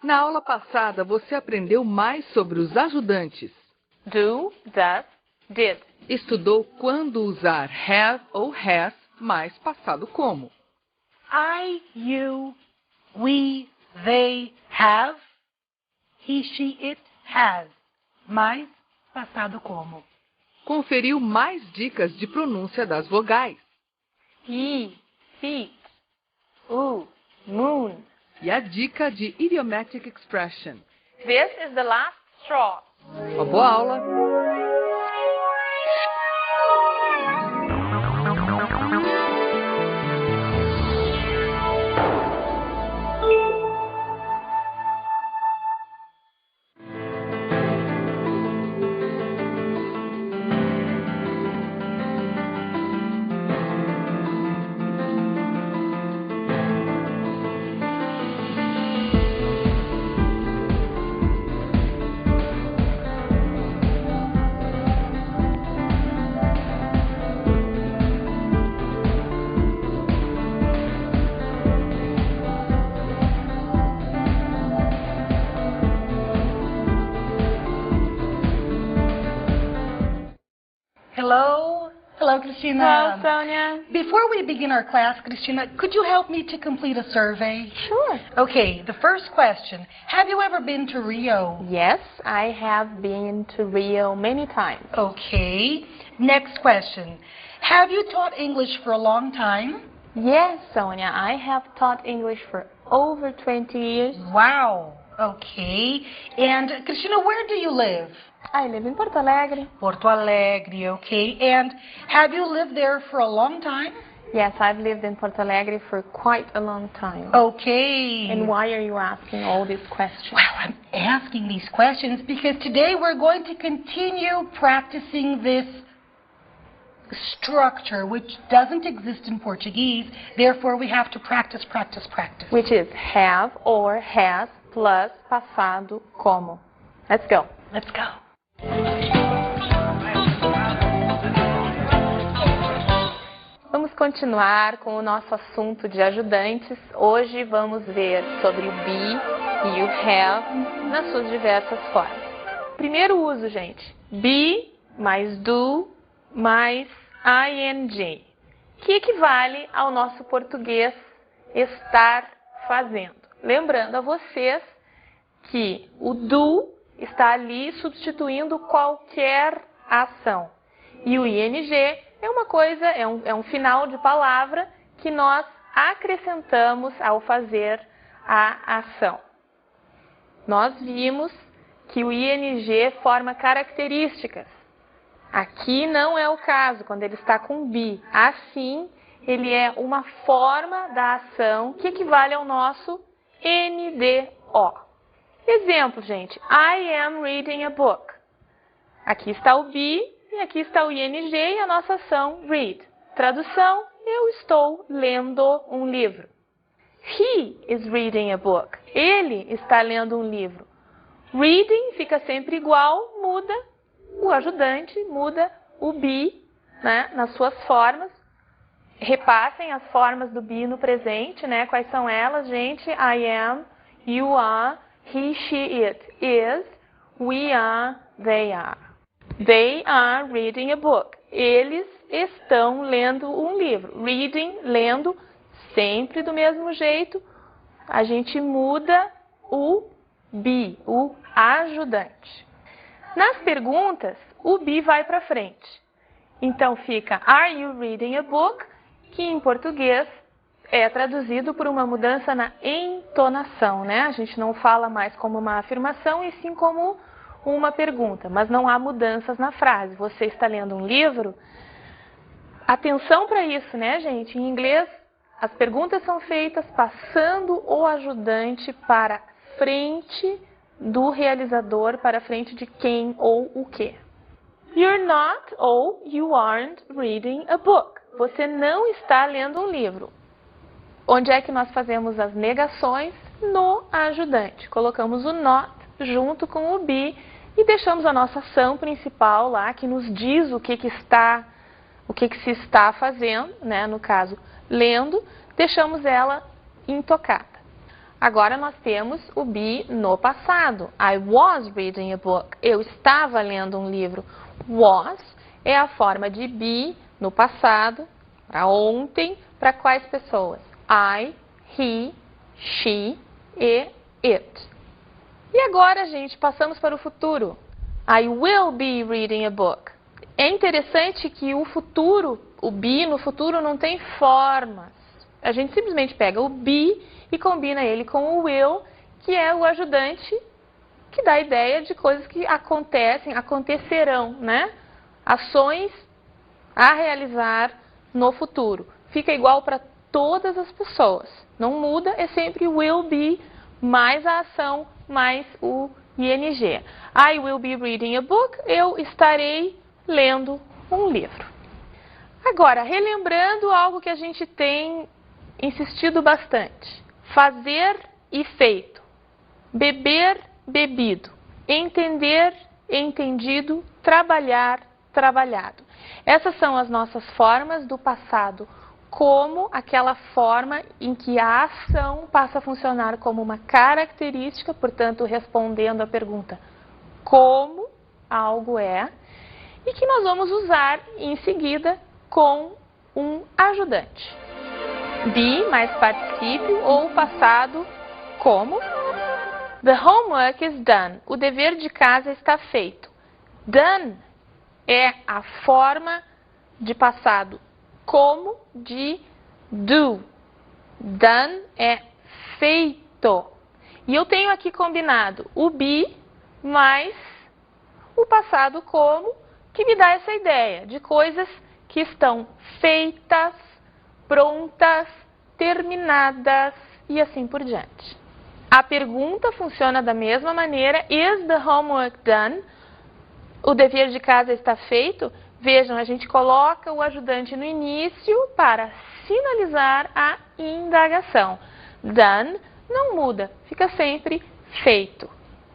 Na aula passada, você aprendeu mais sobre os ajudantes. Do, does, did. Estudou quando usar have ou has mais passado como. I, you, we, they, have. He, she, it, has. Mais passado como. Conferiu mais dicas de pronúncia das vogais. He, feet, moon. E a dica de idiomatic expression. This is the last straw. Uma boa aula! Hello, Christina. Hello, Sonia. Before we begin our class, Christina, could you help me to complete a survey? Sure. Okay, the first question. Have you ever been to Rio? Yes, I have been to Rio many times. Okay. Next question. Have you taught English for a long time? Yes, Sonia, I have taught English for over 20 years. Wow. Okay. And Christina, where do you live? I live in Porto Alegre. Porto Alegre, okay. And have you lived there for a long time? Yes, I've lived in Porto Alegre for quite a long time. Okay. And why are you asking all these questions? Well, I'm asking these questions because today we're going to continue practicing this structure which doesn't exist in Portuguese. Therefore, we have to practice. Which is have or has plus passado como. Let's go. Let's go. Vamos continuar com o nosso assunto de ajudantes. Hoje vamos ver sobre o be e o have nas suas diversas formas. Primeiro uso, gente. Be mais do mais ing, que equivale ao nosso português estar fazendo. Lembrando a vocês que o do está ali substituindo qualquer ação. E o ing é uma coisa, é um final de palavra que nós acrescentamos ao fazer a ação. Nós vimos que o ing forma características. Aqui não é o caso, quando ele está com be. Assim, ele é uma forma da ação que equivale ao nosso NDO. Exemplo, gente. I am reading a book. Aqui está o be e aqui está o ing e a nossa ação read. Tradução, eu estou lendo um livro. He is reading a book. Ele está lendo um livro. Reading fica sempre igual, muda o ajudante, muda o be, né, nas suas formas. Repassem as formas do be no presente, né? Quais são elas, gente? I am, you are, he, she, it is, we are, they are. They are reading a book. Eles estão lendo um livro. Reading, lendo, sempre do mesmo jeito. A gente muda o be, o ajudante. Nas perguntas, o be vai para frente. Então fica, are you reading a book? Que em português é traduzido por uma mudança na entonação, né? A gente não fala mais como uma afirmação e sim como uma pergunta, mas não há mudanças na frase. Você está lendo um livro? Atenção para isso, né, gente? Em inglês, as perguntas são feitas passando o ajudante para frente do realizador, para frente de quem ou o que. You're not ou you aren't reading a book. Você não está lendo um livro. Onde é que nós fazemos as negações? No ajudante. Colocamos o not junto com o be e deixamos a nossa ação principal lá, que nos diz o que se está fazendo, né? No caso, lendo, deixamos ela intocada. Agora nós temos o be no passado. I was reading a book. Eu estava lendo um livro. Was é a forma de be no passado, para ontem, para quais pessoas? I, he, she e it. E agora, gente, passamos para o futuro. I will be reading a book. É interessante que o futuro, o be no futuro não tem formas. A gente simplesmente pega o be e combina ele com o will, que é o ajudante que dá a ideia de coisas que acontecerão, né? Ações a realizar no futuro. Fica igual para todas as pessoas. Não muda, é sempre will be mais a ação mais o ing. I will be reading a book. Eu estarei lendo um livro. Agora, relembrando algo que a gente tem insistido bastante. Fazer e feito. Beber, bebido. Entender, entendido. Trabalhar, trabalhado. Essas são as nossas formas do passado, como aquela forma em que a ação passa a funcionar como uma característica, portanto, respondendo à pergunta como algo é, e que nós vamos usar em seguida com um ajudante. Be mais particípio ou passado como. The homework is done. O dever de casa está feito. Done é a forma de passado como de do. Done é feito. E eu tenho aqui combinado o be mais o passado como, que me dá essa ideia de coisas que estão feitas, prontas, terminadas e assim por diante. A pergunta funciona da mesma maneira. Is the homework done? O dever de casa está feito? Vejam, a gente coloca o ajudante no início para sinalizar a indagação. Done não muda, fica sempre feito.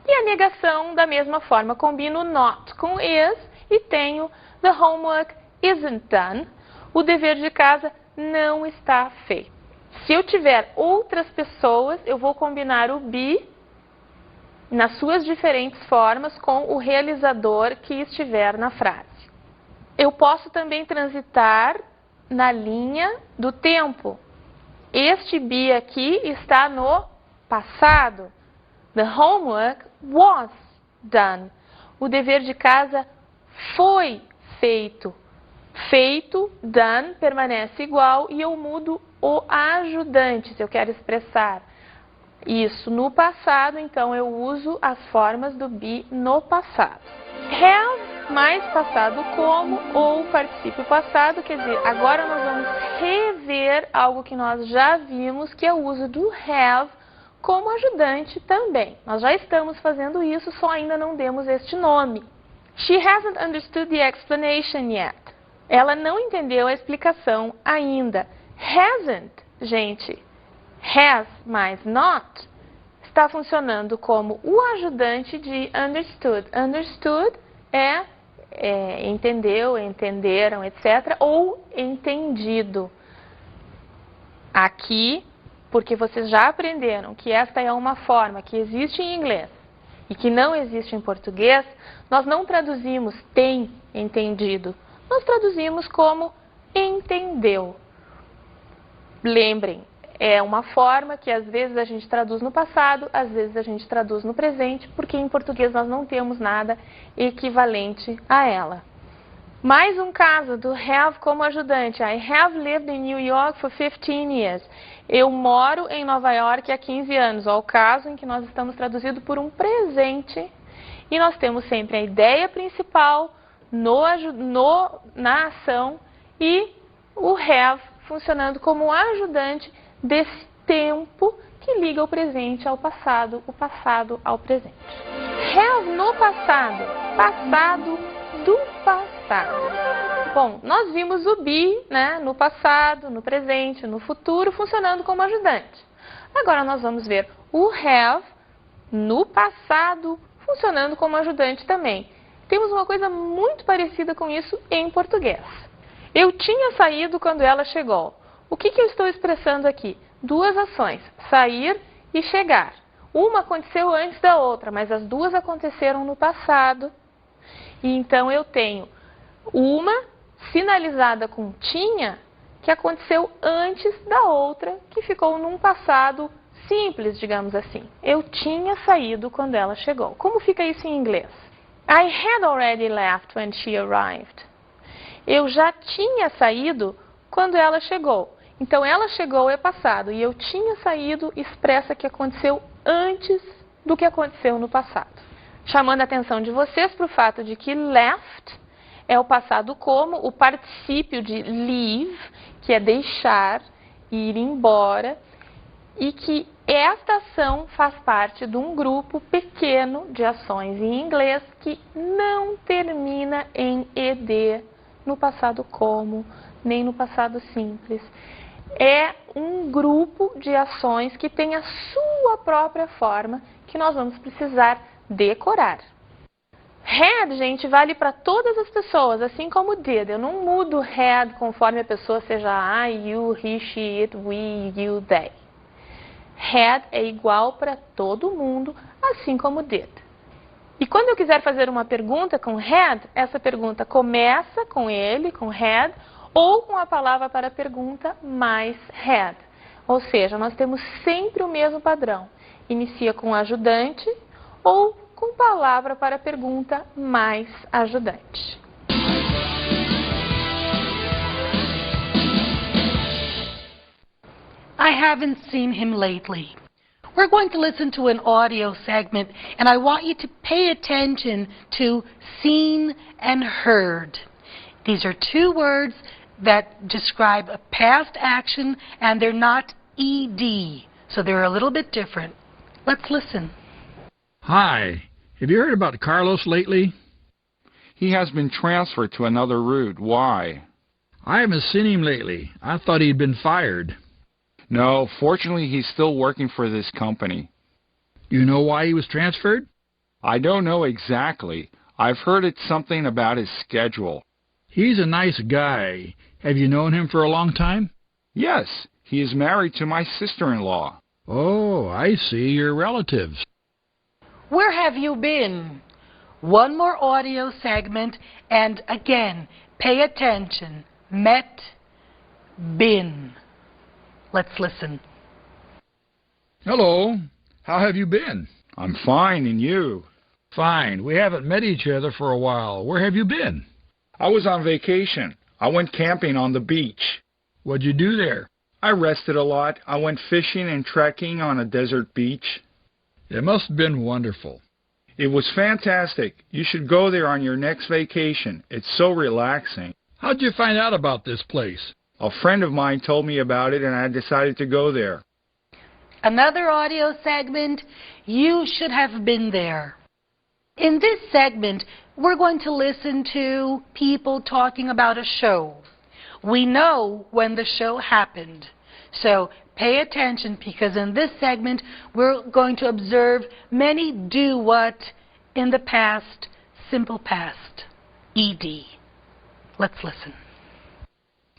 E a negação, da mesma forma, combino not com is e tenho the homework isn't done. O dever de casa não está feito. Se eu tiver outras pessoas, eu vou combinar o be nas suas diferentes formas com o realizador que estiver na frase. Eu posso também transitar na linha do tempo. Este be aqui está no passado. The homework was done. O dever de casa foi feito. Feito, done, permanece igual e eu mudo o ajudante, se eu quero expressar isso no passado, então eu uso as formas do be no passado. Have mais passado como ou particípio passado, quer dizer, agora nós vamos rever algo que nós já vimos, que é o uso do have como ajudante também. Nós já estamos fazendo isso, só ainda não demos este nome. She hasn't understood the explanation yet. Ela não entendeu a explicação ainda. Hasn't, gente, has mais not, está funcionando como o ajudante de understood. Understood é entendeu, entenderam, etc. Ou entendido. Aqui, porque vocês já aprenderam que esta é uma forma que existe em inglês e que não existe em português, nós não traduzimos tem entendido. Nós traduzimos como entendeu. Lembrem, é uma forma que às vezes a gente traduz no passado, às vezes a gente traduz no presente, porque em português nós não temos nada equivalente a ela. Mais um caso do have como ajudante. I have lived in New York for 15 years. Eu moro em Nova York há 15 anos. Ó, o caso em que nós estamos traduzindo por um presente e nós temos sempre a ideia principal na ação e o have funcionando como ajudante desse tempo que liga o presente ao passado, o passado ao presente. Have no passado, passado do passado. Bom, nós vimos o be, né, no passado, no presente, no futuro, funcionando como ajudante. Agora nós vamos ver o have no passado, funcionando como ajudante também. Temos uma coisa muito parecida com isso em português. Eu tinha saído quando ela chegou. O que eu estou expressando aqui? Duas ações, sair e chegar. Uma aconteceu antes da outra, mas as duas aconteceram no passado. E então eu tenho uma sinalizada com tinha, que aconteceu antes da outra, que ficou num passado simples, digamos assim. Eu tinha saído quando ela chegou. Como fica isso em inglês? I had already left when she arrived. Eu já tinha saído quando ela chegou. Então, ela chegou é passado e eu tinha saído expressa que aconteceu antes do que aconteceu no passado. Chamando a atenção de vocês para o fato de que left é o passado como o particípio de leave, que é deixar, ir embora, e que esta ação faz parte de um grupo pequeno de ações em inglês que não termina em ed no passado como, nem no passado simples. É um grupo de ações que tem a sua própria forma que nós vamos precisar decorar. Had, gente, vale para todas as pessoas, assim como did. Eu não mudo had conforme a pessoa seja I, you, he, she, it, we, you, they. Had é igual para todo mundo, assim como did. E quando eu quiser fazer uma pergunta com had, essa pergunta começa com ele, com had, ou com a palavra para a pergunta mais had. Ou seja, nós temos sempre o mesmo padrão. Inicia com ajudante ou com palavra para a pergunta mais ajudante. I haven't seen him lately. We're going to listen to an audio segment, and I want you to pay attention to seen and heard. These are two words that describe a past action, and they're not ED, so they're a little bit different. Let's listen. Hi. Have you heard about Carlos lately? He has been transferred to another route. Why? I haven't seen him lately. I thought he'd been fired. No, fortunately he's still working for this company. You know why he was transferred? I don't know exactly. I've heard it's something about his schedule. He's a nice guy. Have you known him for a long time? Yes, he is married to my sister-in-law. Oh, I see. You're relatives. Where have you been? One more audio segment, and again, pay attention. Met, been. Let's listen. Hello. How have you been? I'm fine, and you? Fine. We haven't met each other for a while. Where have you been? I was on vacation. I went camping on the beach. What'd you do there? I rested a lot. I went fishing and trekking on a desert beach. It must have been wonderful. It was fantastic. You should go there on your next vacation. It's so relaxing. How'd you find out about this place? A friend of mine told me about it, and I decided to go there. Another audio segment, you should have been there. In this segment, we're going to listen to people talking about a show. We know when the show happened. So pay attention, because in this segment, we're going to observe many do-what in the past, simple past, ED. Let's listen.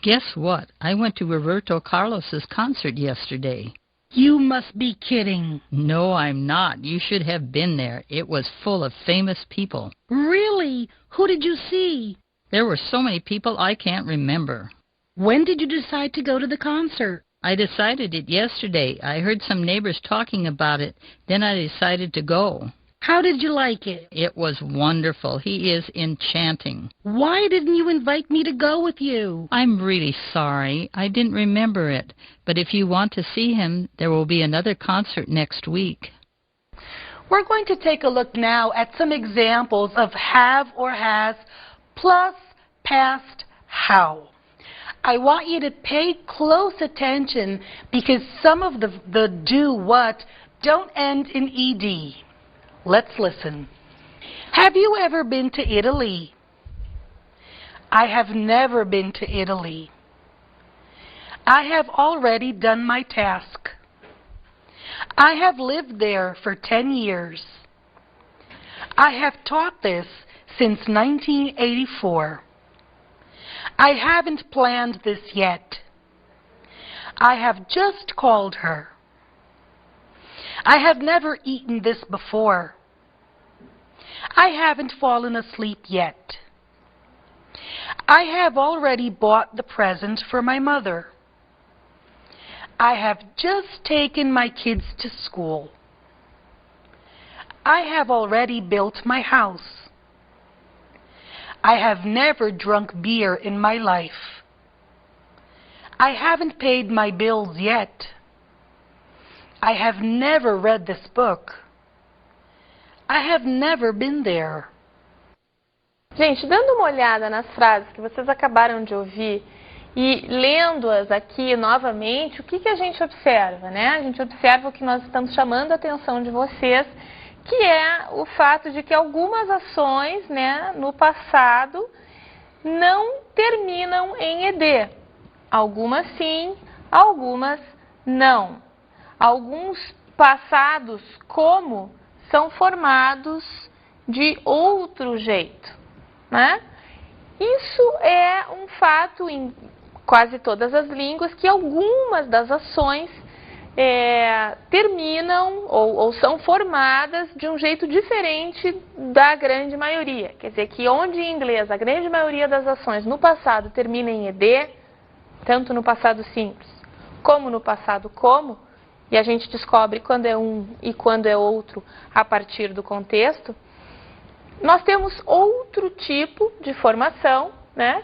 Guess what? I went to Roberto Carlos's concert yesterday. You must be kidding. No, I'm not. You should have been there. It was full of famous people. Really? Who did you see? There were so many people I can't remember. When did you decide to go to the concert? I decided it yesterday. I heard some neighbors talking about it. Then I decided to go. How did you like it? It was wonderful. He is enchanting. Why didn't you invite me to go with you? I'm really sorry. I didn't remember it. But if you want to see him, there will be another concert next week. We're going to take a look now at some examples of have or has plus past how. I want you to pay close attention, because some of the do-what don't end in ED. Let's listen. Have you ever been to Italy? I have never been to Italy. I have already done my task. I have lived there for 10 years. I have taught this since 1984. I haven't planned this yet. I have just called her. I have never eaten this before. I haven't fallen asleep yet. I have already bought the present for my mother. I have just taken my kids to school. I have already built my house. I have never drunk beer in my life. I haven't paid my bills yet. I have never read this book. I have never been there. Gente, dando uma olhada nas frases que vocês acabaram de ouvir e lendo-as aqui novamente, o que a gente observa, né? A gente observa o que nós estamos chamando a atenção de vocês, que é o fato de que algumas ações, né, no passado não terminam em ED. Algumas sim, algumas não. Alguns passados como são formados de outro jeito, né? Isso é um fato em quase todas as línguas, que algumas das ações terminam ou são formadas de um jeito diferente da grande maioria. Quer dizer que onde em inglês a grande maioria das ações no passado termina em ED, tanto no passado simples como no passado como, e a gente descobre quando é um e quando é outro a partir do contexto, nós temos outro tipo de formação, né,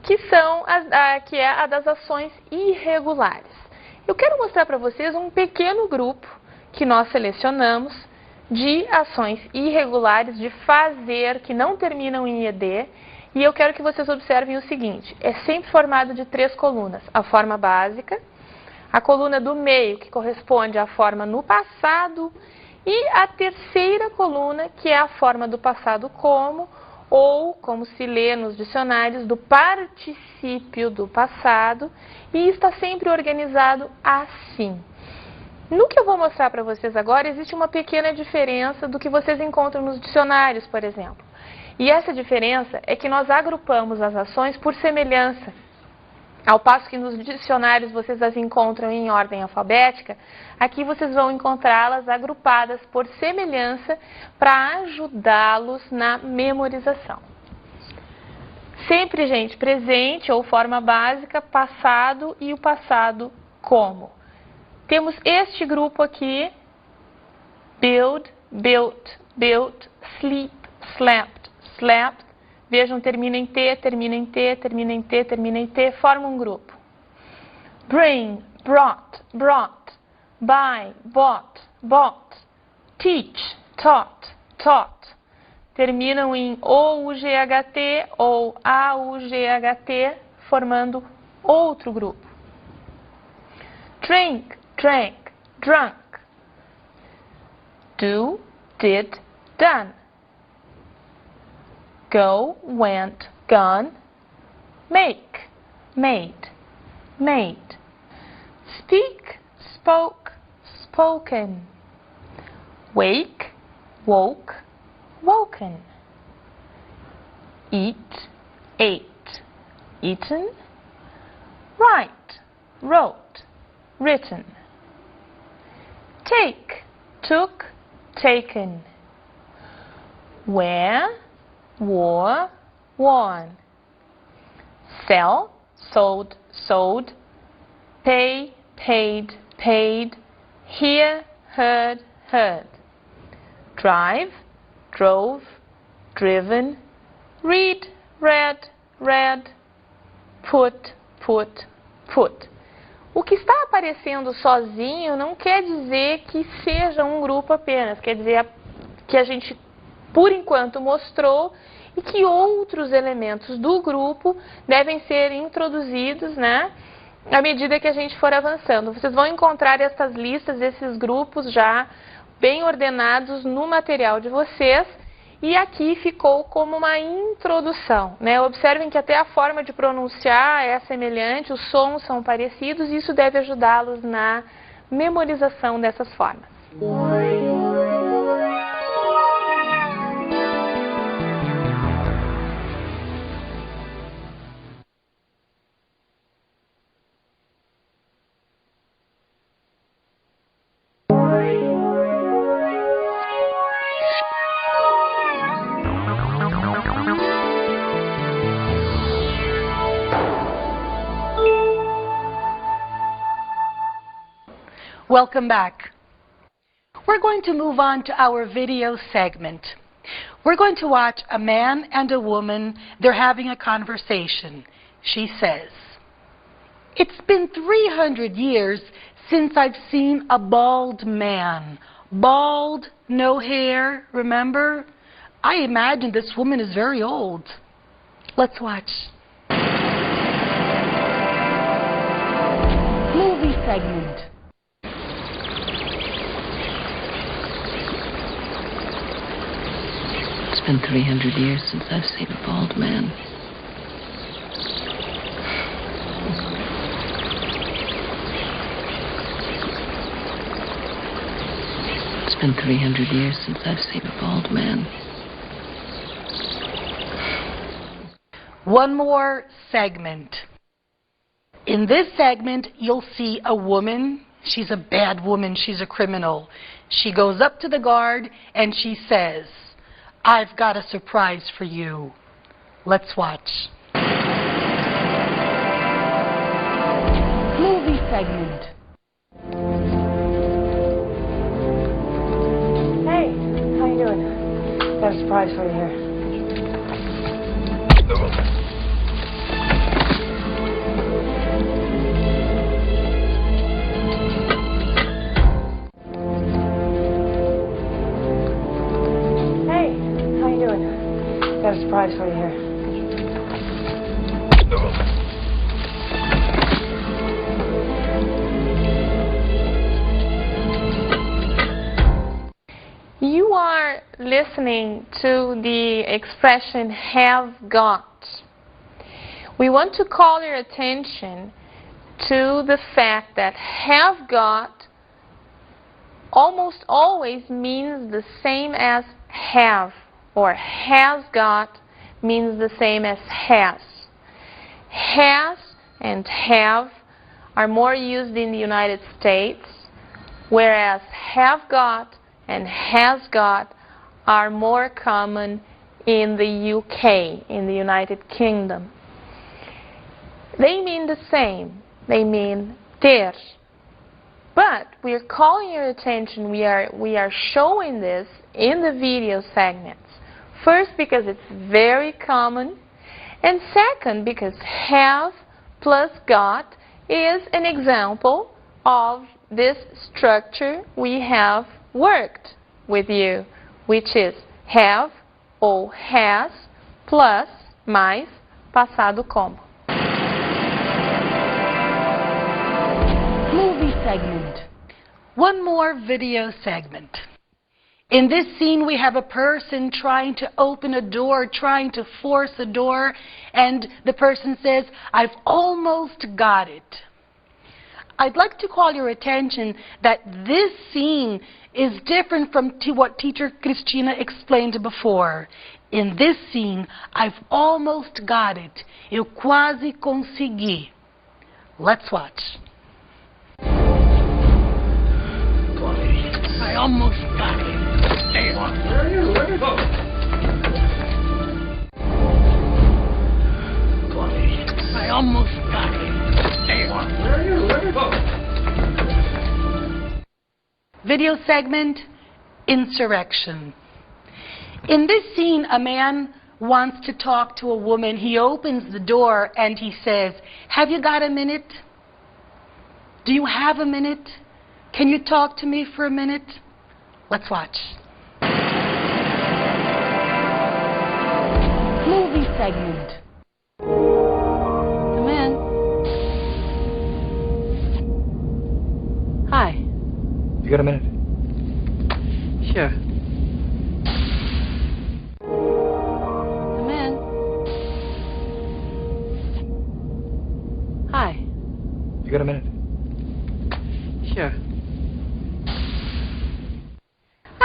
que é a das ações irregulares. Eu quero mostrar para vocês um pequeno grupo que nós selecionamos de ações irregulares de fazer que não terminam em ED, e eu quero que vocês observem o seguinte: é sempre formado de 3 colunas. A forma básica, a coluna do meio, que corresponde à forma no passado, e a terceira coluna, que é a forma do passado como, ou, como se lê nos dicionários, do particípio do passado, e está sempre organizado assim. No que eu vou mostrar para vocês agora, existe uma pequena diferença do que vocês encontram nos dicionários, por exemplo. E essa diferença é que nós agrupamos as ações por semelhança. Ao passo que nos dicionários vocês as encontram em ordem alfabética, aqui vocês vão encontrá-las agrupadas por semelhança para ajudá-los na memorização. Sempre, gente, presente ou forma básica, passado e o passado como. Temos este grupo aqui: build, built, built, sleep, slept, slept. Vejam, termina em T, termina em T, termina em T, termina em T, forma um grupo. Bring, brought, brought. Buy, bought, bought. Teach, taught, taught. Terminam em OUGHT ou AUGHT, formando outro grupo. Drink, drank, drunk. Do, did, done. Go, went, gone. Make, made, made. Speak, spoke, spoken. Wake, woke, woken. Eat, ate, eaten. Write, wrote, written. Take, took, taken. Wear, wore, worn. Sell, sold, sold. Pay, paid, paid. Hear, heard, heard. Drive, drove, driven. Read, read, read. Put, put, put. O que está aparecendo sozinho não quer dizer que seja um grupo apenas, quer dizer que a gente, por enquanto, mostrou e que outros elementos do grupo devem ser introduzidos, né, à medida que a gente for avançando. Vocês vão encontrar essas listas, esses grupos já bem ordenados no material de vocês, e aqui ficou como uma introdução, né? Observem que até a forma de pronunciar é semelhante, os sons são parecidos, e isso deve ajudá-los na memorização dessas formas. Welcome back. We're going to move on to our video segment. We're going to watch a man and a woman. They're having a conversation. She says, "It's been 300 years since I've seen a bald man." Bald, no hair, remember? I imagine this woman is very old. Let's watch. Movie segment. It's been 300 years since I've seen a bald man. It's been 300 years since I've seen a bald man. One more segment. In this segment, you'll see a woman. She's a bad woman. She's a criminal. She goes up to the guard and she says, "I've got a surprise for you." Let's watch. Movie segment. Hey, how you doing? Got a surprise for you here. Hey, how you doing? Got a surprise for you here. You are listening to the expression have got. We want to call your attention to the fact that have got almost always means the same as have, or has got means the same as has. Has and have are more used in the United States, whereas have got and has got are more common in the UK, in the United Kingdom. They mean the same. They mean ter. But we're calling your attention, we are showing this in the video segments. First, because it's very common, and second, because have plus got is an example of this structure we have worked with you, which is have ou has plus mais passado como. Movie segment. One more video segment. In this scene, we have a person trying to open a door, trying to force a door, and the person says, "I've almost got it." I'd like to call your attention that this scene is different from what teacher Cristina explained before. In this scene, "I've almost got it." Eu quase consegui. Let's watch. I almost got it. Where are you? Where are you going? I almost got it. Where are you? Where are you going? Video segment, insurrection. In this scene, a man wants to talk to a woman. He opens the door and he says, "Have you got a minute? Do you have a minute? Can you talk to me for a minute?" Let's watch. Movie segment. Come in. Hi. You got a minute? Sure. Come in. Hi. You got a minute? Sure.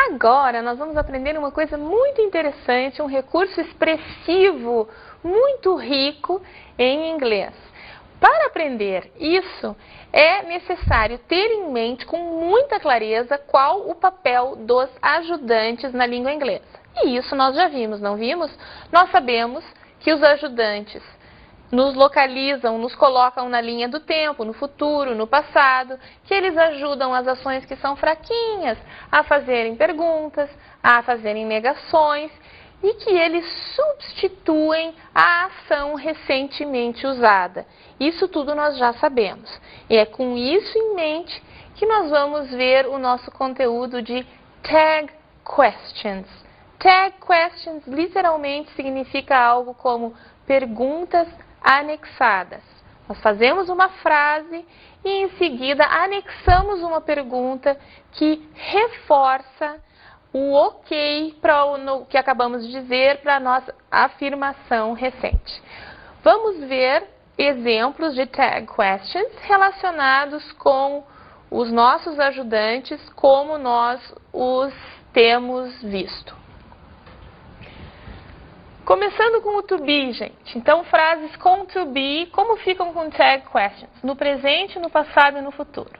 Agora nós vamos aprender uma coisa muito interessante, um recurso expressivo muito rico em inglês. Para aprender isso, é necessário ter em mente com muita clareza qual o papel dos ajudantes na língua inglesa. E isso nós já vimos, não vimos? Nós sabemos que os ajudantes nos localizam, nos colocam na linha do tempo, no futuro, no passado, que eles ajudam as ações que são fraquinhas a fazerem perguntas, a fazerem negações, e que eles substituem a ação recentemente usada. Isso tudo nós já sabemos. E é com isso em mente que nós vamos ver o nosso conteúdo de Tag Questions. Tag Questions literalmente significa algo como perguntas anexadas. Nós fazemos uma frase e em seguida anexamos uma pergunta que reforça o ok para o que acabamos de dizer para a nossa afirmação recente. Vamos ver exemplos de tag questions relacionados com os nossos ajudantes, como nós os temos visto. Começando com o to be, gente. Então, frases com to be, como ficam com tag questions? No presente, no passado e no futuro.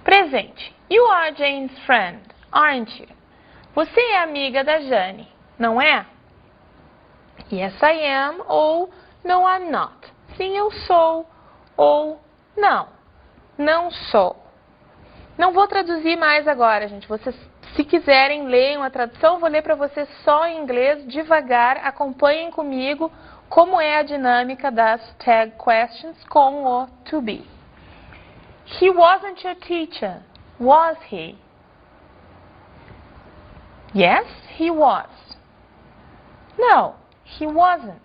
Presente. You are Jane's friend, aren't you? Você é amiga da Jane, não é? Yes, I am, ou no, I'm not. Sim, eu sou, ou não, não sou. Não vou traduzir mais agora, gente. Vocês, se quiserem, leiam a tradução. Vou ler para vocês só em inglês, devagar. Acompanhem comigo como é a dinâmica das tag questions com o to be. He wasn't your teacher, was he? Yes, he was. No, he wasn't.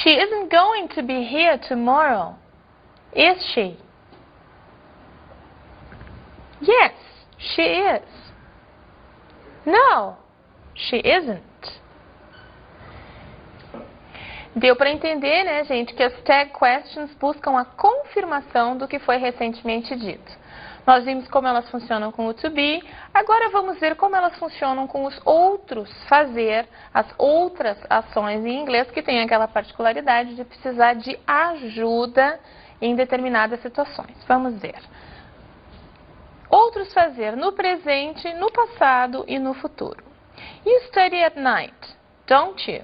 She isn't going to be here tomorrow, is she? Yes, she is. No, she isn't. Deu para entender, né, gente, que as tag questions buscam a confirmação do que foi recentemente dito. Nós vimos como elas funcionam com o to be, agora vamos ver como elas funcionam com os outros fazer, as outras ações em inglês que têm aquela particularidade de precisar de ajuda em determinadas situações. Vamos ver. Outros fazer no presente, no passado e no futuro. You study at night, don't you?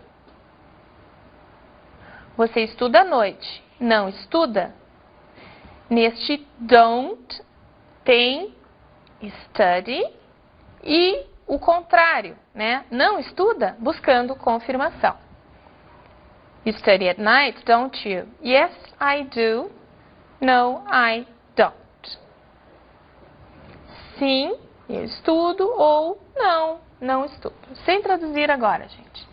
Você estuda à noite, não estuda? Neste don't tem study e o contrário, né? Não estuda, buscando confirmação. You study at night, don't you? Yes, I do. No, I don't. Sim, eu estudo, ou não, não estudo. Sem traduzir agora, gente.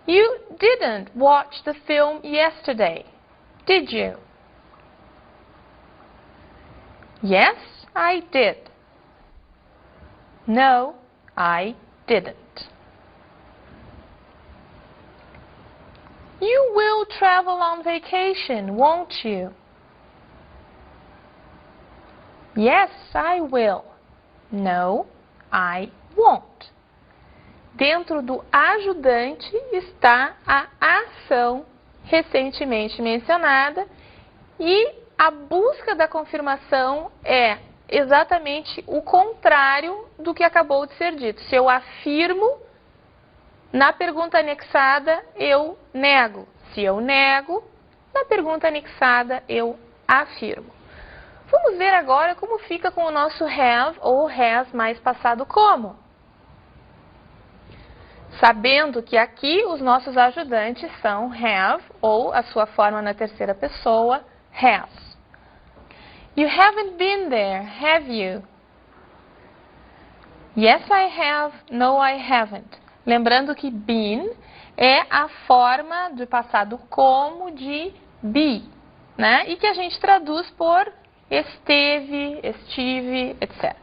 You didn't watch the film yesterday, did you? Yes, I did. No, I didn't. You will travel on vacation, won't you? Yes, I will. No, I won't. Dentro do ajudante está a ação recentemente mencionada e a busca da confirmação é exatamente o contrário do que acabou de ser dito. Se eu afirmo, na pergunta anexada eu nego. Se eu nego, na pergunta anexada eu afirmo. Vamos ver agora como fica com o nosso have ou has mais passado como. Sabendo que aqui os nossos ajudantes são have ou a sua forma na terceira pessoa, has. You haven't been there, have you? Yes, I have. No, I haven't. Lembrando que been é a forma do passado como de be, né? E que a gente traduz por esteve, estive, etc.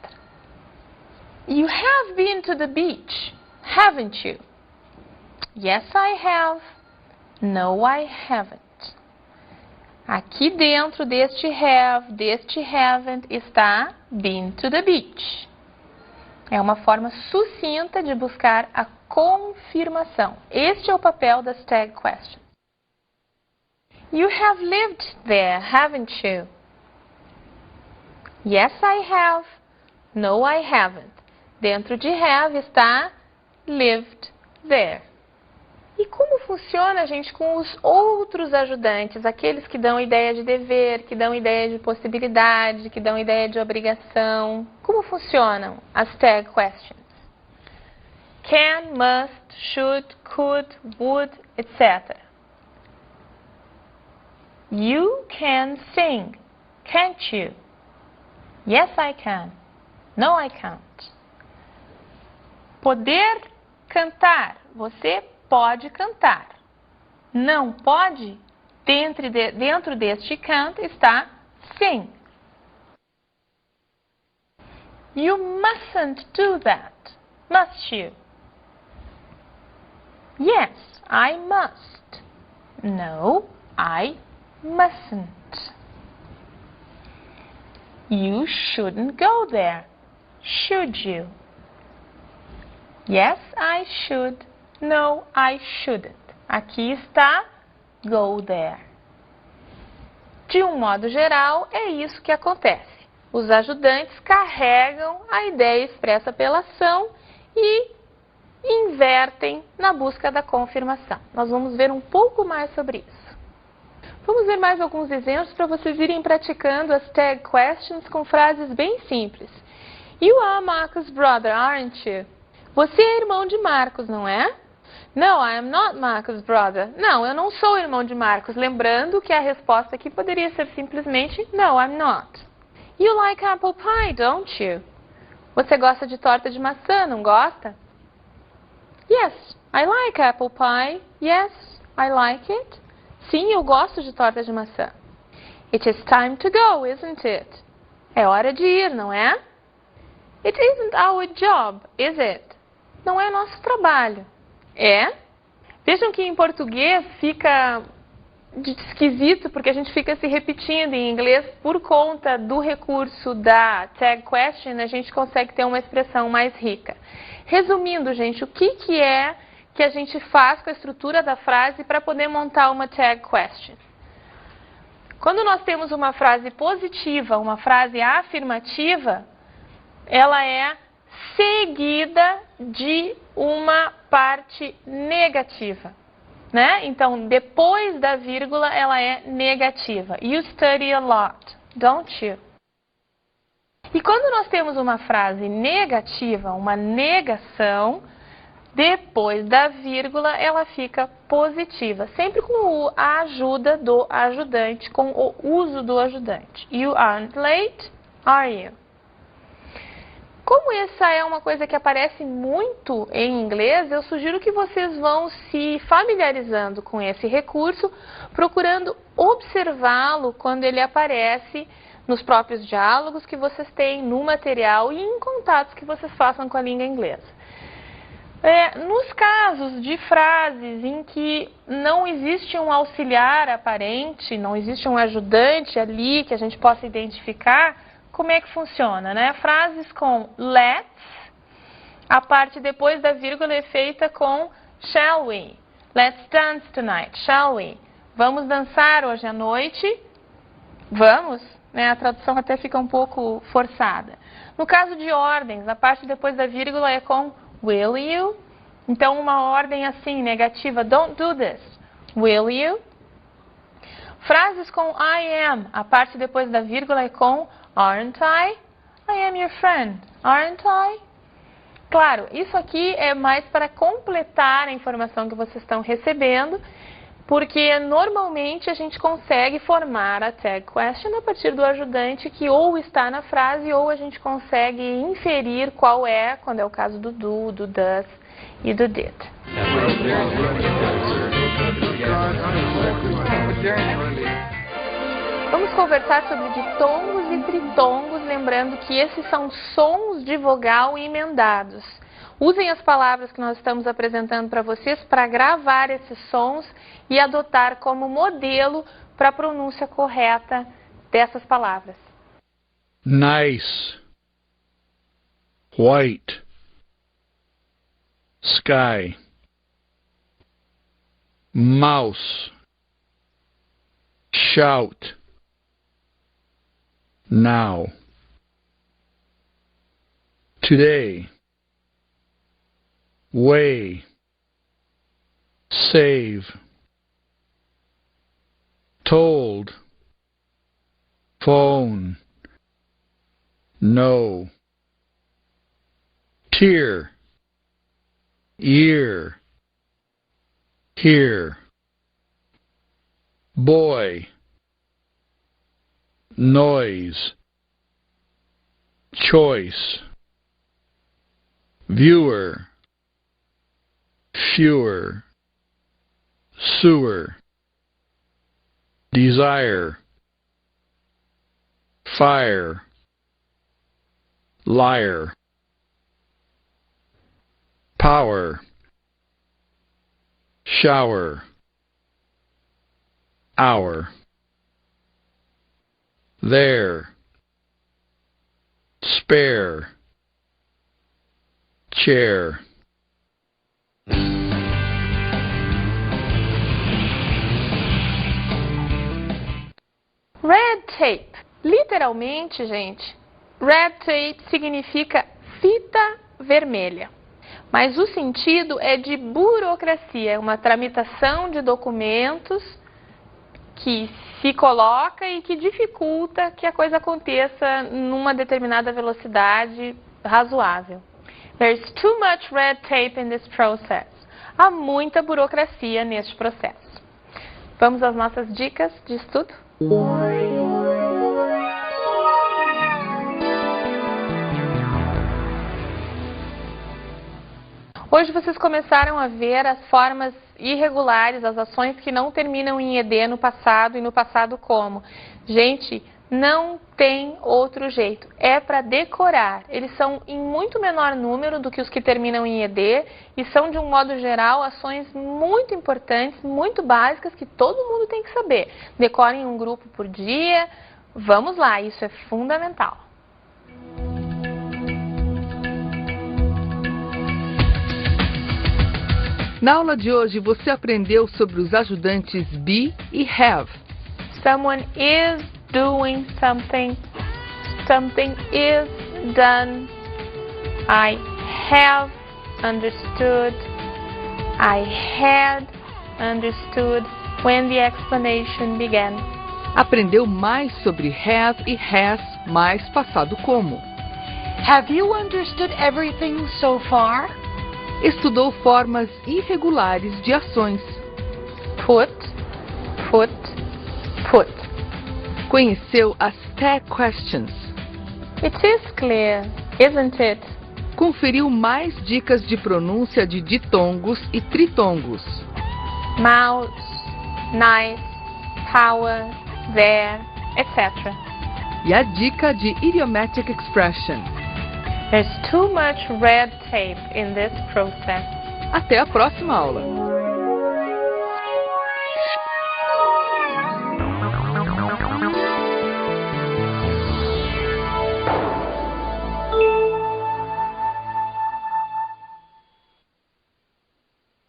You have been to the beach, haven't you? Yes, I have. No, I haven't. Aqui dentro deste have, deste haven't, está been to the beach. É uma forma sucinta de buscar a confirmação. Este é o papel das tag questions. You have lived there, haven't you? Yes, I have. No, I haven't. Dentro de have está lived there. E como funciona, gente, com os outros ajudantes, aqueles que dão ideia de dever, que dão ideia de possibilidade, que dão ideia de obrigação? Como funcionam as tag questions? Can, must, should, could, would, etc. You can sing, can't you? Yes, I can. No, I can't. Poder cantar. Você pode cantar. Não pode? Dentro deste can't está sing. You mustn't do that. Must you? Yes, I must. No, I mustn't. You shouldn't go there. Should you? Yes, I should. No, I shouldn't. Aqui está go there. De um modo geral, é isso que acontece. Os ajudantes carregam a ideia expressa pela ação e invertem na busca da confirmação. Nós vamos ver um pouco mais sobre isso. Vamos ver mais alguns exemplos para vocês irem praticando as tag questions com frases bem simples. You are Marcus' brother, aren't you? Você é irmão de Marcos, não é? No, I am not Marcus' brother. Não, eu não sou irmão de Marcos. Lembrando que a resposta aqui poderia ser simplesmente No, I'm not. You like apple pie, don't you? Você gosta de torta de maçã, não gosta? Yes, I like apple pie. Yes, I like it. Sim, eu gosto de torta de maçã. It is time to go, isn't it? É hora de ir, não é? It isn't our job, is it? Não é nosso trabalho. É? Vejam que em português fica esquisito, porque a gente fica se repetindo. Em inglês, por conta do recurso da tag question, a gente consegue ter uma expressão mais rica. Resumindo, gente, o que é que a gente faz com a estrutura da frase para poder montar uma tag question? Quando nós temos uma frase positiva, uma frase afirmativa, ela é seguida de uma parte negativa, né? Então, depois da vírgula, ela é negativa. You study a lot, don't you? E quando nós temos uma frase negativa, uma negação, depois da vírgula, ela fica positiva, sempre com a ajuda do ajudante, com o uso do ajudante. You aren't late, are you? Como essa é uma coisa que aparece muito em inglês, eu sugiro que vocês vão se familiarizando com esse recurso, procurando observá-lo quando ele aparece nos próprios diálogos que vocês têm no material e em contatos que vocês façam com a língua inglesa. Nos casos de frases em que não existe um auxiliar aparente, não existe um ajudante ali que a gente possa identificar, como é que funciona, né? Frases com let's, a parte depois da vírgula é feita com shall we? Let's dance tonight, shall we? Vamos dançar hoje à noite? Vamos? Né? A tradução até fica um pouco forçada. No caso de ordens, a parte depois da vírgula é com will you? Então, uma ordem assim, negativa, don't do this. Will you? Frases com I am, a parte depois da vírgula é com aren't I? I am your friend. Aren't I? Claro, isso aqui é mais para completar a informação que vocês estão recebendo, porque normalmente a gente consegue formar a tag question a partir do ajudante que ou está na frase ou a gente consegue inferir qual é, quando é o caso do do does e do did. Vamos conversar sobre ditongos e tritongos, lembrando que esses são sons de vogal emendados. Usem as palavras que nós estamos apresentando para vocês para gravar esses sons e adotar como modelo para a pronúncia correta dessas palavras. Nice, white, sky, mouse, shout, now, today, way, save, told, phone, no, tear, year, here, boy, noise, choice, viewer, fewer, sewer, desire, fire, liar, power, shower, hour, there, spare, chair. Red tape. Literalmente, gente, red tape significa fita vermelha. Mas o sentido é de burocracia, é uma tramitação de documentos que se coloca e que dificulta que a coisa aconteça numa determinada velocidade razoável. There's too much red tape in this process. Há muita burocracia neste processo. Vamos às nossas dicas de estudo? Hoje vocês começaram a ver as formas irregulares, as ações que não terminam em ED no passado e no passado como. Gente, não tem outro jeito. É para decorar. Eles são em muito menor número do que os que terminam em ED e são, de um modo geral, ações muito importantes, muito básicas que todo mundo tem que saber. Decorem um grupo por dia. Vamos lá, isso é fundamental. Na aula de hoje, você aprendeu sobre os ajudantes be e have. Someone is doing something. Something is done. I have understood. I had understood when the explanation began. Aprendeu mais sobre have e has mais passado como. Have you understood everything so far? Estudou formas irregulares de ações. Put, put, put. Conheceu as tag questions. It is clear, isn't it? Conferiu mais dicas de pronúncia de ditongos e tritongos. Mouse, nice, power, there, etc. E a dica de idiomatic expression. There's too much red tape in this process. Até a próxima aula!